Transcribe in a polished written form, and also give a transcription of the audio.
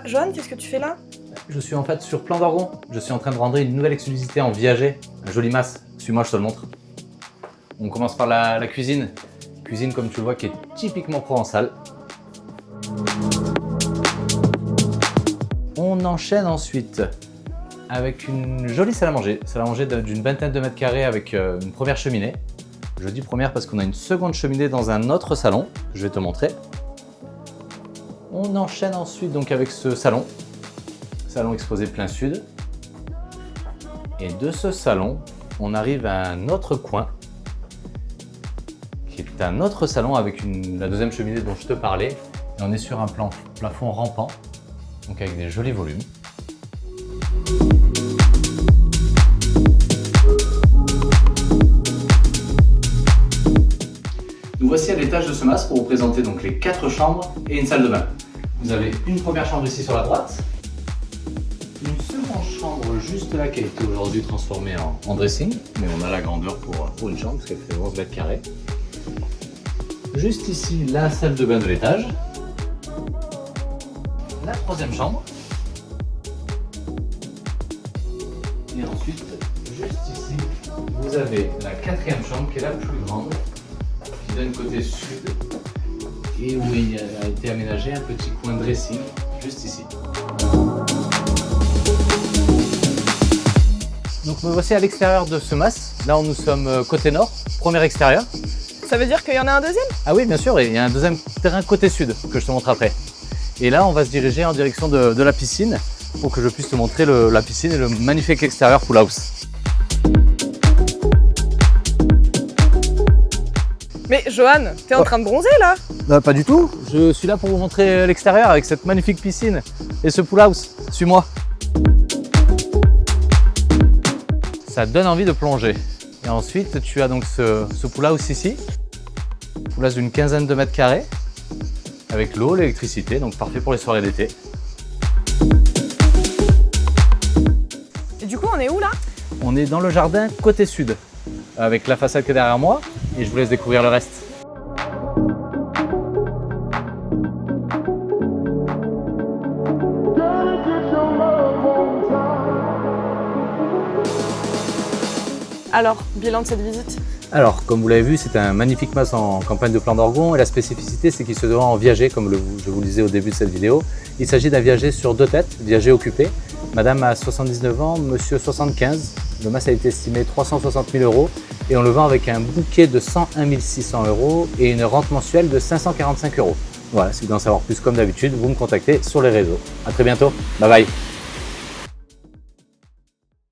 Johan, qu'est-ce que tu fais là? Je suis en fait sur Plan d'Orgon. Je suis en train de rendre une nouvelle exclusivité en viager. Un joli mas. Suis-moi, je te le montre. On commence par la cuisine. Cuisine, comme tu le vois, qui est typiquement provençale. On enchaîne ensuite avec une jolie salle à manger. Salle à manger d'une vingtaine de mètres carrés avec une première cheminée. Je dis première parce qu'on a une seconde cheminée dans un autre salon. Je vais te montrer. On enchaîne ensuite donc avec ce salon. Salon exposé plein sud. Et de ce salon, on arrive à un autre coin qui est un autre salon avec la deuxième cheminée dont je te parlais. Et on est sur un plafond rampant, donc avec des jolis volumes. Nous voici à l'étage de ce mas pour vous présenter donc les 4 chambres et une salle de bain. Vous avez une première chambre ici sur la droite, une seconde chambre juste là qui a été aujourd'hui transformée en dressing, mais on a la grandeur pour une chambre parce qu'elle fait 11 mètres carrés. Juste ici, la salle de bain de l'étage, la troisième chambre, et ensuite, juste ici, vous avez la quatrième chambre qui est la plus grande, qui donne côté sud, et où il a été aménagé un petit coin dressing, juste ici. Donc me voici à l'extérieur de ce mas. Là, nous sommes côté nord, premier extérieur. Ça veut dire qu'il y en a un deuxième? Ah oui, bien sûr, et il y a un deuxième terrain côté sud que je te montre après. Et là, on va se diriger en direction de la piscine pour que je puisse te montrer la piscine et le magnifique extérieur pool house. Mais Johan, t'es en train de bronzer là? Pas du tout, je suis là pour vous montrer l'extérieur avec cette magnifique piscine et ce pool house. Suis-moi. Ça donne envie de plonger. Et ensuite, tu as donc ce pool house ici, pool house d'une quinzaine de mètres carrés, avec l'eau, l'électricité, donc parfait pour les soirées d'été. Et du coup, on est où là? On est dans le jardin côté sud, avec la façade qui est derrière moi, et je vous laisse découvrir le reste. Alors, bilan de cette visite? Alors, comme vous l'avez vu, c'est un magnifique mas en campagne de Plan d'Orgon, et la spécificité, c'est qu'il se doit en viager, comme je vous le disais au début de cette vidéo. Il s'agit d'un viager sur 2 têtes, viager occupé. Madame a 79 ans, monsieur 75. Le mas a été estimé 360 000 € et on le vend avec un bouquet de 101 600 € et une rente mensuelle de 545 €. Voilà, si vous voulez en savoir plus comme d'habitude, vous me contactez sur les réseaux. À très bientôt, bye bye.